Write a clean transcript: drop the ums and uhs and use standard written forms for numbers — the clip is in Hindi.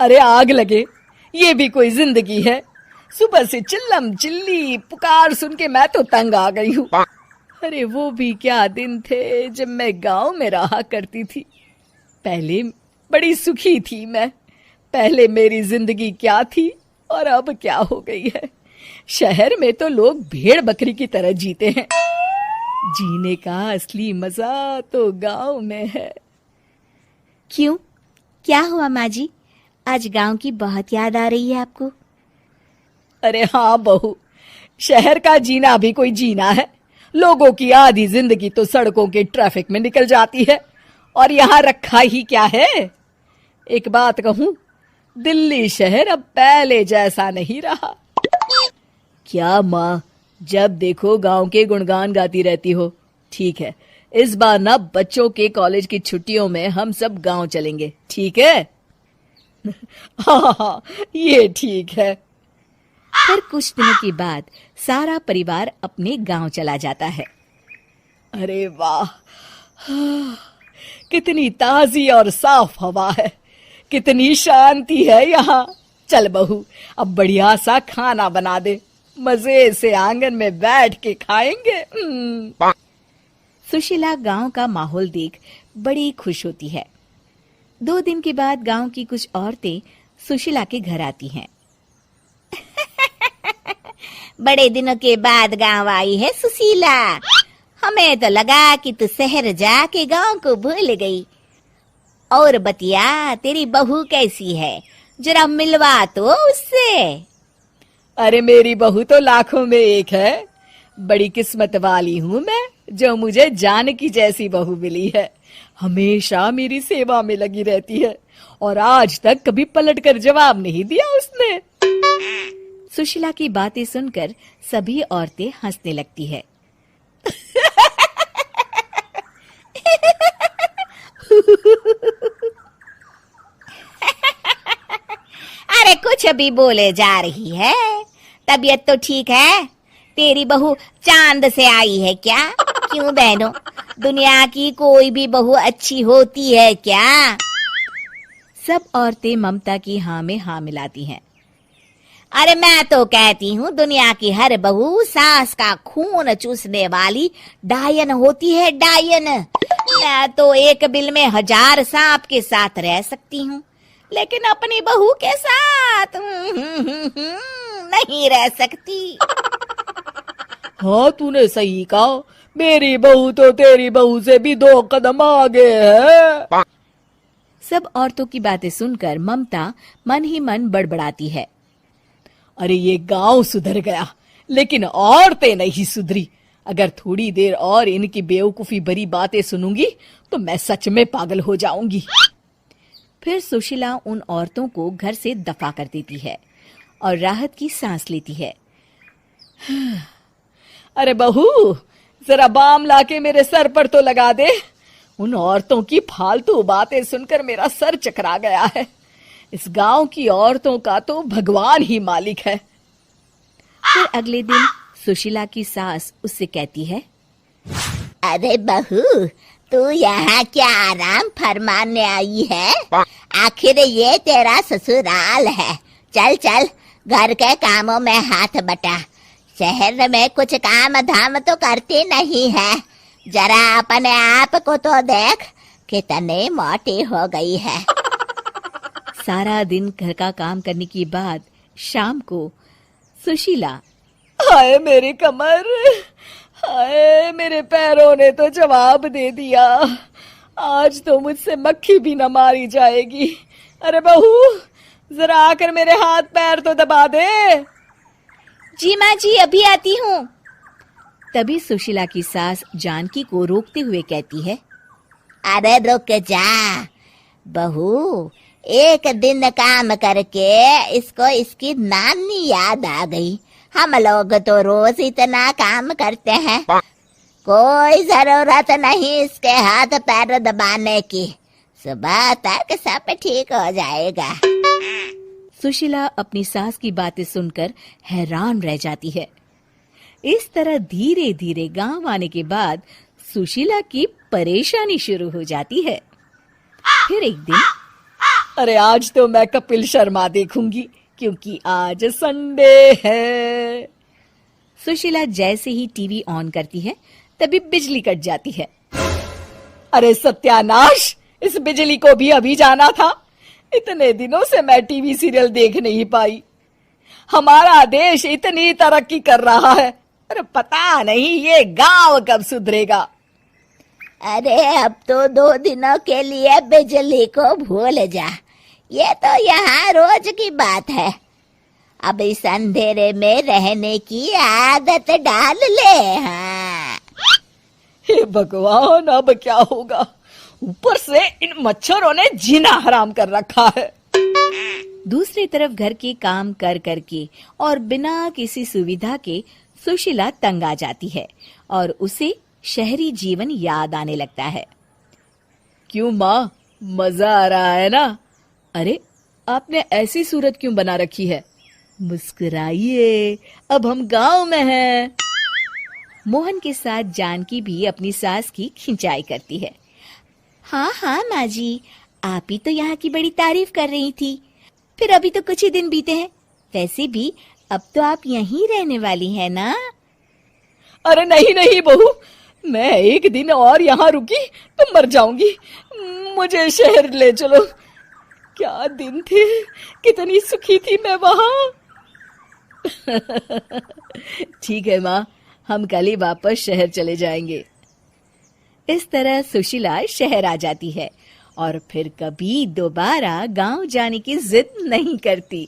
अरे आग लगे, ये भी कोई जिंदगी है। सुबह से चिल्लम चिल्ली पुकार सुन के मैं तो तंग आ गई हूँ। अरे वो भी क्या दिन थे जब मैं गांव में रहा करती थी। पहले बड़ी सुखी थी मैं। पहले मेरी जिंदगी क्या थी और अब क्या हो गई है। शहर में तो लोग भेड़ बकरी की तरह जीते हैं। जीने का असली मजा तो गांव में है। क्यों, क्या हुआ माँ जी? आज गांव की बहुत याद आ रही है आपको? अरे हाँ बहू, शहर का जीना भी कोई जीना है। लोगों की आधी जिंदगी तो सड़कों के ट्रैफिक में निकल जाती है और यहाँ रखा ही क्या है। एक बात कहूँ, दिल्ली शहर अब पहले जैसा नहीं रहा। क्या माँ, जब देखो गांव के गुणगान गाती रहती हो। ठीक है, इस बार ना बच्चों के कॉलेज की छुट्टियों में हम सब गांव चलेंगे, ठीक है? हाँ, ये ठीक है। फिर कुछ दिनों के बाद सारा परिवार अपने गांव चला जाता है। अरे वाह, कितनी ताजी और साफ हवा है, कितनी शांति है यहाँ। चल बहू, अब बढ़िया सा खाना बना दे, मजे से आंगन में बैठ के खाएंगे। सुशीला गांव का माहौल देख बड़ी खुश होती है। 2 दिन के बाद गांव की कुछ औरतें सुशीला के घर आती हैं। बड़े दिनों के बाद गांव आई है सुशीला। हमें तो लगा कि तू शहर जाके गांव को भूल गई। और बतिया, तेरी बहू कैसी है? जरा मिलवा तो उससे। अरे मेरी बहू तो लाखों में एक है। बड़ी किस्मत वाली हूँ मैं जो मुझे जानकी जैसी बहू मिली है। हमेशा मेरी सेवा में लगी रहती है और आज तक कभी पलटकर जवाब नहीं दिया उसने। सुशीला की बातें सुनकर सभी औरतें हंसने लगती है। अरे कुछ भी बोले जा रही है। तबीयत तो ठीक है? तेरी बहू चांद से आई है क्या? क्यों बहनों, दुनिया की कोई भी बहू अच्छी होती है क्या? सब औरतें ममता की हाँ में हाँ मिलाती हैं। अरे मैं तो कहती हूँ दुनिया की हर बहू सास का खून चूसने वाली डायन होती है, डायन। मैं तो एक बिल में 1000 सांप के साथ रह सकती हूँ, लेकिन अपनी बहू के साथ नहीं रह सकती। हाँ, तूने सही कहा। मेरी बहू तो तेरी बहू से भी 2 कदम आगे है। सब औरतों की बातें सुनकर ममता मन ही मन बड़बड़ाती है। अरे ये गांव सुधर गया, लेकिन औरतें नहीं सुधरी। अगर थोड़ी देर और इनकी बेवकूफी भरी बातें सुनूंगी तो मैं सच में पागल हो जाऊंगी। फिर सुशीला उन औरतों को घर से दफा कर देती है और राहत की सांस लेती है। अरे बहू, जरा बाम लाके मेरे सर पर तो लगा दे। उन औरतों की फालतू बातें सुनकर मेरा सर चकरा गया है। इस गांव की औरतों का तो भगवान ही मालिक है। फिर अगले दिन सुशीला की सास उससे कहती है, अरे बहू, तू यहाँ क्या आराम फरमाने आई है? आखिर ये तेरा ससुराल है। चल चल, घर के कामों में हाथ बटा। शहर में कुछ काम धाम तो करती नहीं है। जरा अपने आप को तो देख, कितनी मोटी हो गई है। सारा दिन घर का काम करने के बाद शाम को सुशीला, हाय मेरी कमर, हाय मेरे पैरों ने तो जवाब दे दिया। आज तो मुझसे मक्खी भी न मारी जाएगी। अरे बहू, जरा आकर मेरे हाथ पैर तो दबा दे। जी माँ जी, अभी आती हूँ। तभी सुशीला की सास जानकी को रोकते हुए कहती है, अरे रुक जा बहू, एक दिन काम करके इसको इसकी नानी याद आ गई। हम लोग तो रोज इतना काम करते हैं, कोई जरूरत नहीं इसके हाथ पैर दबाने की। सुबह तक सब ठीक हो जाएगा। सुशीला अपनी सास की बातें सुनकर हैरान रह जाती है। इस तरह धीरे धीरे गांव आने के बाद सुशीला की परेशानी शुरू हो जाती है। फिर एक दिन अरे आज तो मैं कपिल शर्मा देखूंगी क्योंकि आज संडे है। सुशीला जैसे ही टीवी ऑन करती है तभी बिजली कट जाती है। अरे सत्यानाश, इस बिजली को भी अभी जाना था। इतने दिनों से मैं टीवी सीरियल देख नहीं पाई। हमारा देश इतनी तरक्की कर रहा है, अरे पता नहीं ये गांव कब सुधरेगा। अरे अब तो 2 दिनों के लिए बिजली को भूल जा, ये तो यहाँ रोज की बात है। अब इस अंधेरे में रहने की आदत डाल ले। हाँ। हे भगवान, अब क्या होगा? ऊपर से इन मच्छरों ने जीना हराम कर रखा है। दूसरी तरफ घर के काम कर करके और बिना किसी सुविधा के सुशीला तंग आ जाती है और उसे शहरी जीवन याद आने लगता है। क्यों माँ, मजा आ रहा है ना? अरे आपने ऐसी सूरत क्यों बना रखी है? मुस्कुराइए, अब हम गांव में हैं। मोहन के साथ जानकी भी अपनी सास की खिंचाई करती है। हाँ हाँ माँ जी, आप ही तो यहाँ की बड़ी तारीफ कर रही थी। फिर अभी तो कुछ ही दिन बीते हैं, वैसे भी अब तो आप यहीं रहने वाली हैं ना? अरे नहीं नहीं बहू, मैं एक दिन और यहाँ रुकी तो मर जाऊंगी। मुझे शहर ले चलो। क्या दिन थे, कितनी सुखी थी मैं वहां। ठीक है माँ, हम कल ही वापस शहर चले जाएंगे। इस तरह सुशीला शहर आ जाती है और फिर कभी दोबारा गांव जाने की जिद नहीं करती।